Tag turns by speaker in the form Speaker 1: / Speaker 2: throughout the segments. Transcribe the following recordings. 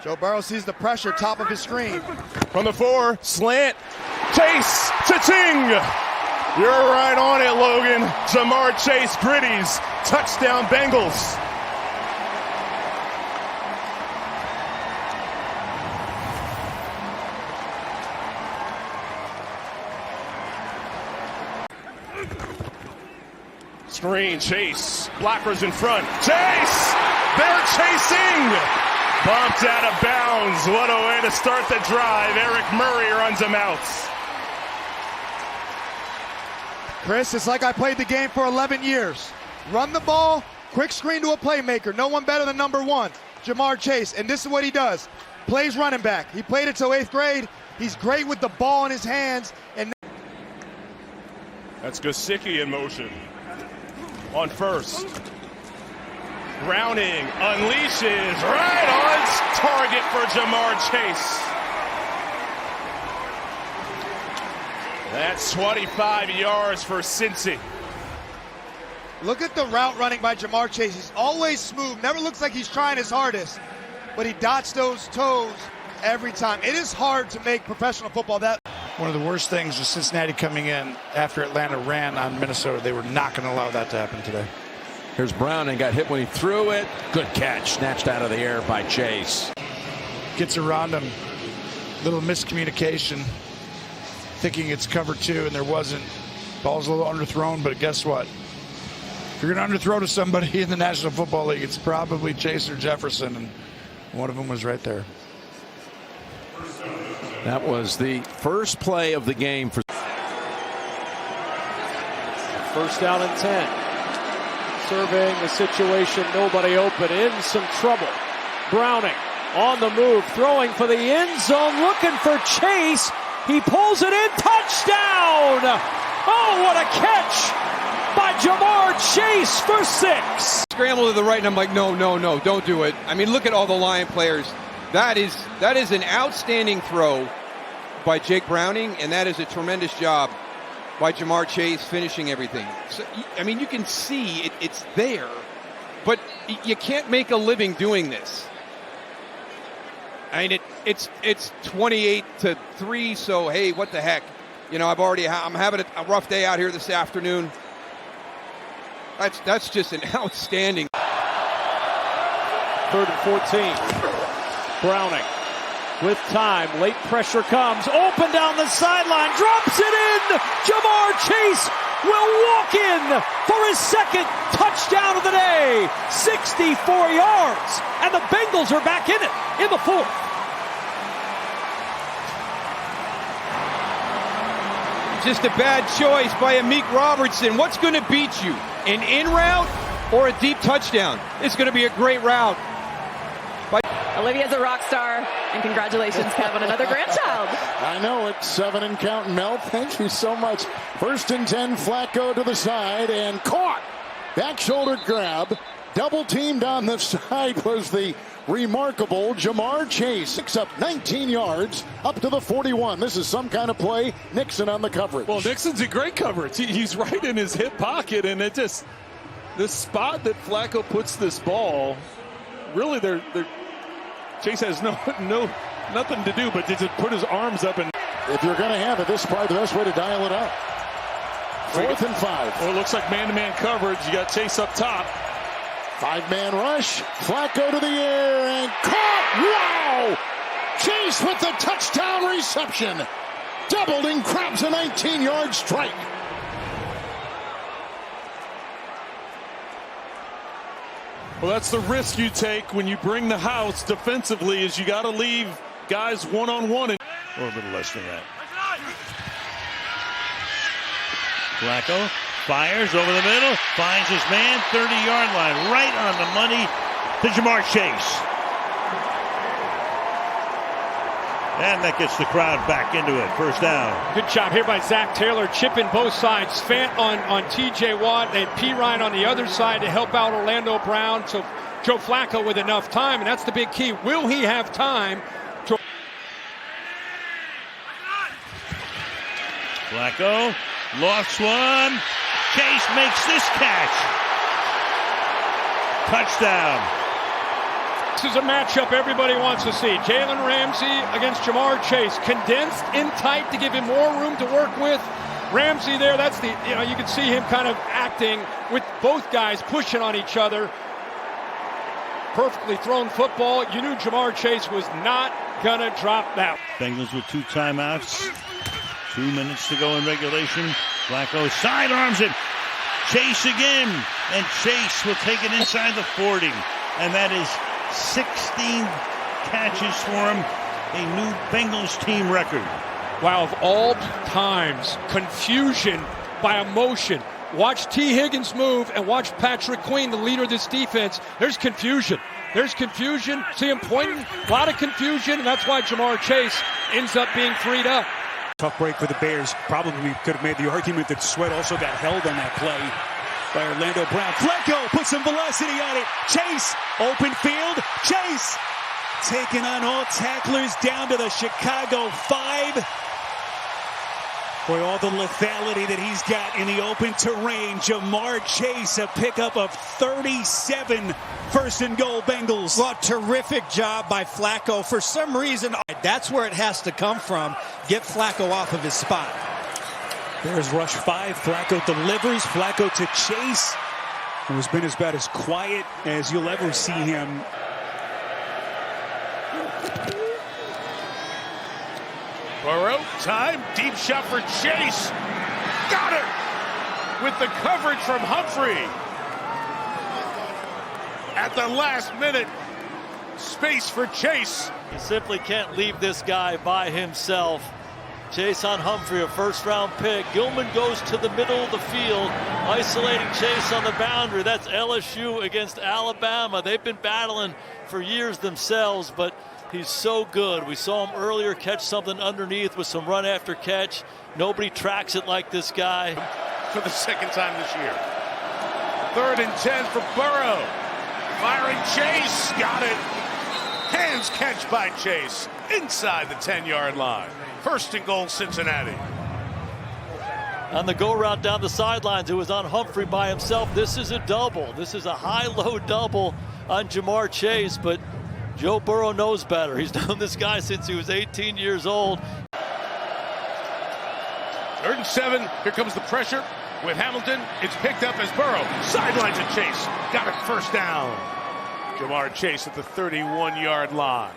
Speaker 1: Joe Burrow sees the pressure, top of his screen.
Speaker 2: From the 4, slant, Chase, cha-ching! You're right on it, Logan. Jamar Chase, Gritties, touchdown Bengals. Screen, Chase, blockers in front. Chase! They're chasing! Bumped out of bounds. What a way to start the drive. Eric Murray runs him out.
Speaker 1: Chris, it's like I played the game for 11 years. Run the ball, quick screen to a playmaker. No one better than number 1, Jamar Chase. And this is what he does. Plays running back. He played it till 8th grade. He's great with the ball in his hands. And
Speaker 2: that's Gesicki in motion. On first. Browning unleashes right on target for Jamar Chase. That's 25 yards for Cincy.
Speaker 1: Look at the route running by Jamar Chase. He's always smooth. Never looks like he's trying his hardest. But he dots those toes every time. It is hard to make professional football that.
Speaker 3: One of the worst things was Cincinnati coming in after Atlanta ran on Minnesota. They were not going to allow that to happen today.
Speaker 4: Here's Browning, got hit when he threw it. Good catch, snatched out of the air by Chase.
Speaker 3: Gets around him. Little miscommunication. Thinking it's cover 2, and there wasn't. Ball's a little underthrown, but guess what? If you're going to underthrow to somebody in the National Football League, it's probably Chase or Jefferson, and one of them was right there.
Speaker 4: That was the first play of the game for.
Speaker 5: First down and 10. Surveying the situation, nobody open, in some trouble. Browning on the move, throwing for the end zone, looking for Chase. He pulls it in, touchdown! Oh, what a catch by Jamar Chase for 6.
Speaker 6: Scramble to the right, and I'm like, no, don't do it. I mean, look at all the Lion players. That is an outstanding throw by Jake Browning, and that is a tremendous job by Jamar Chase finishing everything. So, I mean, you can see it's there, but you can't make a living doing this. I mean, it's 28-3, so hey, what the heck? You know, I'm having a rough day out here this afternoon. That's just an outstanding.
Speaker 5: 3rd and 14. Browning with time. Late pressure comes. Open down the sideline. Drops it in. Jamar Chase will walk in for his 2nd touchdown of the day. 64 yards. And the Bengals are back in it in the 4th.
Speaker 6: Just a bad choice by Amik Robertson. What's going to beat you? An in route or a deep touchdown? It's going to be a great route.
Speaker 7: Olivia's a rock star, and congratulations, Kev, on another grandchild.
Speaker 8: I know it. 7 and counting, Mel. Thank you so much. 1st and 10, Flacco to the side and caught. Back shoulder grab. Double teamed on the side was the remarkable Jamar Chase. Picks up 19 yards up to the 41. This is some kind of play. Nixon on the coverage.
Speaker 9: Well, Nixon's a great coverage. He's right in his hip pocket, and it just, the spot that Flacco puts this ball, really Chase has nothing to do but to just put his arms up. And
Speaker 8: if you're going to have it, this is probably the best way to dial it up. 4th and 5.
Speaker 9: Well, it looks like man-to-man coverage. You got Chase up top.
Speaker 8: 5-man rush. Flacco to the air and caught. Wow! Chase with the touchdown reception. Doubled and grabs a 19-yard strike.
Speaker 9: Well, that's the risk you take when you bring the house defensively, is you got to leave guys one-on-one. Or a little less than that.
Speaker 10: Flacco fires over the middle, finds his man, 30-yard line, right on the money to Jamar Chase. And that gets the crowd back into it. First down.
Speaker 5: Good job here by Zach Taylor, chipping both sides. Fant on T.J. Watt and P. Ryan on the other side to help out Orlando Brown. So Joe Flacco with enough time, and that's the big key. Will he have time to...
Speaker 10: Flacco lost one. Chase makes this catch. Touchdown.
Speaker 5: This is a matchup everybody wants to see. Jalen Ramsay against Jamar Chase. Condensed in tight to give him more room to work with. Ramsay there, that's the, you can see him kind of acting with both guys pushing on each other. Perfectly thrown football. You knew Jamar Chase was not going to drop that.
Speaker 10: Bengals with 2 timeouts. 2 minutes to go in regulation. Flacco sidearms it. Chase again. And Chase will take it inside the 40. And that is 16 catches for him. A new Bengals team record.
Speaker 5: Wow, of all times, confusion by emotion. Watch T. Higgins move and watch Patrick Queen, the leader of this defense. There's confusion. There's confusion. See him pointing. A lot of confusion, and that's why Jamar Chase ends up being freed up.
Speaker 11: Tough break for the Bears. Probably could have made the argument that Sweat also got held on that play by Orlando Brown. Flacco put some velocity on it. Chase, open field. Chase taking on all tacklers down to the Chicago 5. Boy, all the lethality that he's got in the open terrain. Jamar Chase, a pickup of 37. First and goal, Bengals.
Speaker 12: Well, terrific job by Flacco. For some reason, that's where it has to come from. Get Flacco off of his spot.
Speaker 11: There's rush 5. Flacco delivers. Flacco to Chase, who has been about as quiet as you'll ever see him.
Speaker 2: Burrow, time, deep shot for Chase. Got it! With the coverage from Humphrey. At the last minute, space for Chase.
Speaker 13: You simply can't leave this guy by himself. Chase on Humphrey, a first-round pick. Gilman goes to the middle of the field, isolating Chase on the boundary. That's LSU against Alabama. They've been battling for years themselves, but he's so good. We saw him earlier catch something underneath with some run after catch. Nobody tracks it like this guy.
Speaker 2: For the second time this year. 3rd and 10 for Burrow. Firing Chase. Got it. Hands catch by Chase. Inside the 10-yard line. First and goal, Cincinnati.
Speaker 13: On the go route down the sidelines, it was on Humphrey by himself. This is a double. This is a high-low double on Jamar Chase, but Joe Burrow knows better. He's known this guy since he was 18 years old.
Speaker 2: 3rd and 7. Here comes the pressure with Hamilton. It's picked up as Burrow sidelines to Chase. Got it, first down. Jamar Chase at the 31-yard line.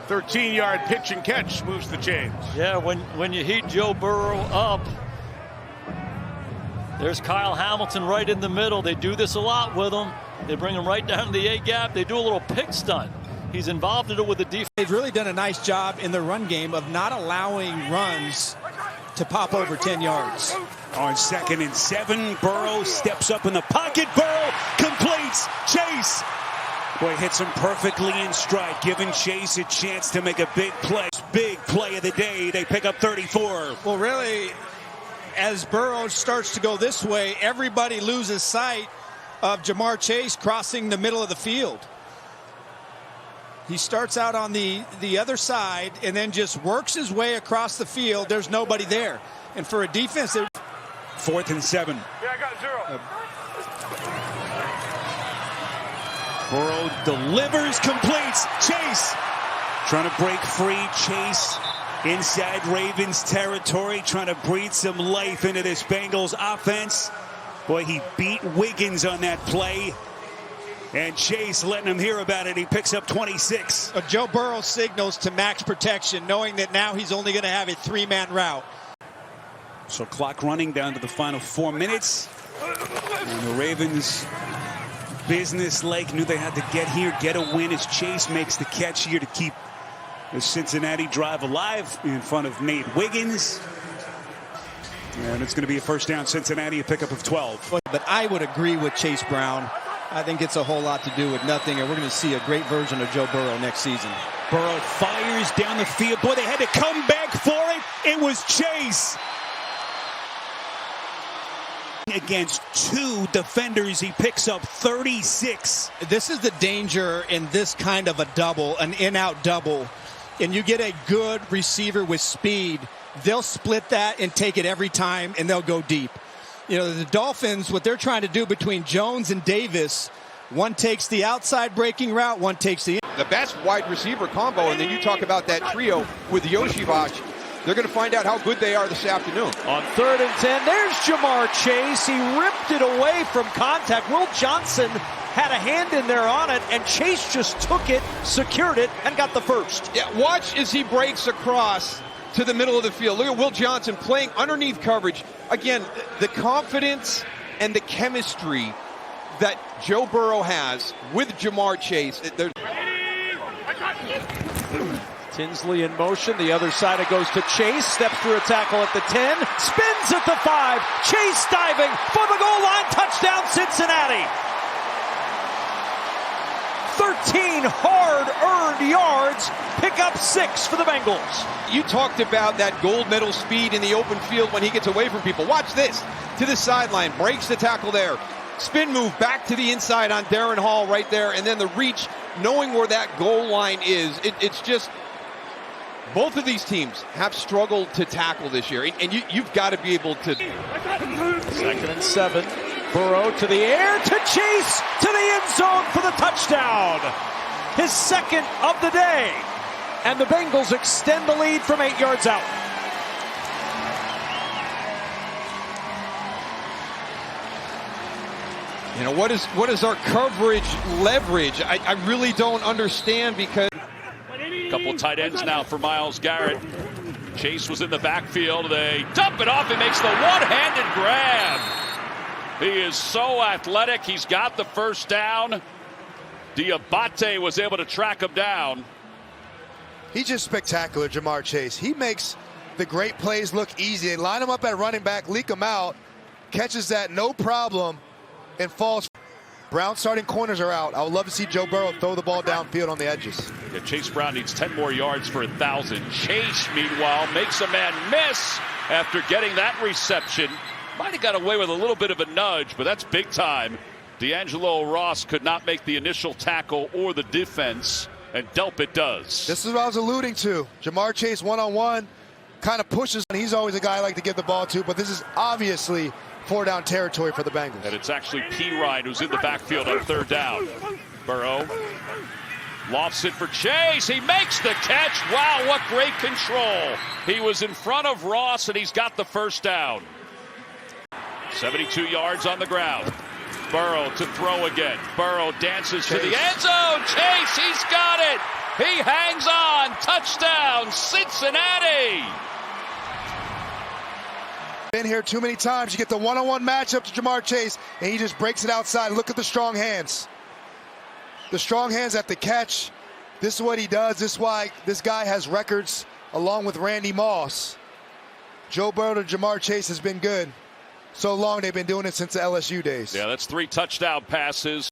Speaker 2: 13-yard pitch and catch moves the chains.
Speaker 13: Yeah, when you heat Joe Burrow up, there's Kyle Hamilton right in the middle. They do this a lot with him. They bring him right down to the A-gap. They do a little pick stunt. He's involved in it with the defense.
Speaker 12: They've really done a nice job in the run game of not allowing runs to pop over 10 yards.
Speaker 11: On 2nd and 7, Burrow steps up in the pocket. Burrow completes. Chase, boy, hits him perfectly in stride, giving Chase a chance to make a big play. Big play of the day. They pick up 34.
Speaker 12: Well, really, as Burrow starts to go this way, everybody loses sight of Jamar Chase crossing the middle of the field. He starts out on the other side and then just works his way across the field. There's nobody there. And for a defense,
Speaker 11: 4th and 7.
Speaker 2: Yeah, I got 0.
Speaker 11: Burrow delivers, completes. Chase trying to break free. Chase inside Ravens territory, trying to breathe some life into this Bengals offense. Boy, he beat Wiggins on that play. And Chase letting him hear about it. He picks up 26.
Speaker 12: Joe Burrow signals to max protection, knowing that now he's only going to have a 3-man route.
Speaker 11: So clock running down to the final 4 minutes. And the Ravens, business-like, knew they had to get here, get a win as Chase makes the catch here to keep the Cincinnati drive alive in front of Nate Wiggins. And it's going to be a first down, Cincinnati, a pickup of 12.
Speaker 12: But I would agree with Chase Brown. I think it's a whole lot to do with nothing, and we're going to see a great version of Joe Burrow next season.
Speaker 11: Burrow fires down the field. Boy, they had to come back for it. It was Chase. Against 2 defenders, he picks up 36.
Speaker 12: This is the danger in this kind of a double, an in-out double. And you get a good receiver with speed, they'll split that and take it every time, and they'll go deep. You know, the Dolphins, what they're trying to do between Jones and Davis, One takes the outside breaking route, one takes the
Speaker 6: best wide receiver combo, and then you talk about that trio with Yoshivach. They're going to find out how good they are this afternoon.
Speaker 5: On 3rd and 10, there's Jamar Chase. He ripped it away from contact. Will Johnson had a hand in there on it, and Chase just took it, secured it, and got the first.
Speaker 6: Yeah, watch as he breaks across to the middle of the field. Look at Will Johnson playing underneath coverage. Again, the confidence and the chemistry that Joe Burrow has with Jamar Chase.
Speaker 5: Tinsley in motion. The other side it goes to Chase. Steps through a tackle at the 10. Spins at the 5. Chase diving for the goal line. Touchdown Cincinnati. 13 hard-earned yards. Pick up 6 for the Bengals.
Speaker 6: You talked about that gold medal speed in the open field when he gets away from people. Watch this. To the sideline. Breaks the tackle there. Spin move back to the inside on Darren Hall right there. And then the reach, knowing where that goal line is. It's just... Both of these teams have struggled to tackle this year, and you've got to be able to.
Speaker 5: 2nd and 7. Burrow to the air, to Chase, to the end zone for the touchdown. His second of the day. And the Bengals extend the lead from 8 yards out.
Speaker 6: You know, what is our coverage leverage? I really don't understand, because
Speaker 14: couple of tight ends now for Myles Garrett. Chase was in the backfield. They dump it off. He makes the one-handed grab. He is so athletic. He's got the first down. Diabate was able to track him down.
Speaker 1: He's just spectacular, Jamar Chase. He makes the great plays look easy. They line him up at running back, leak him out, catches that no problem, and falls. Brown starting corners are out. I would love to see Joe Burrow throw the ball downfield on the edges.
Speaker 14: Yeah, Chase Brown needs 10 more yards for 1,000. Chase, meanwhile, makes a man miss after getting that reception. Might have got away with a little bit of a nudge, but that's big time. D'Angelo Ross could not make the initial tackle or the defense, and Delpit does.
Speaker 1: This is what I was alluding to. Jamar Chase one-on-one kind of pushes, and he's always a guy I like to give the ball to, but this is obviously 4-down territory for the Bengals.
Speaker 14: And it's actually P. Ryan who's in the backfield on 3rd down. Burrow lofts it for Chase. He makes the catch. Wow, what great control. He was in front of Ross, and he's got the first down. 72 yards on the ground. Burrow to throw again. Burrow dances to the end zone. Chase, he's got it. He hangs on. Touchdown, Cincinnati.
Speaker 1: Been here too many times. You get the one-on-one matchup to Jamar Chase, and he just breaks it outside. Look at the strong hands. The strong hands at the catch. This is what he does. This is why this guy has records along with Randy Moss. Joe Burrow to Jamar Chase has been good. So long, they've been doing it since the LSU days.
Speaker 14: Yeah, that's 3 touchdown passes.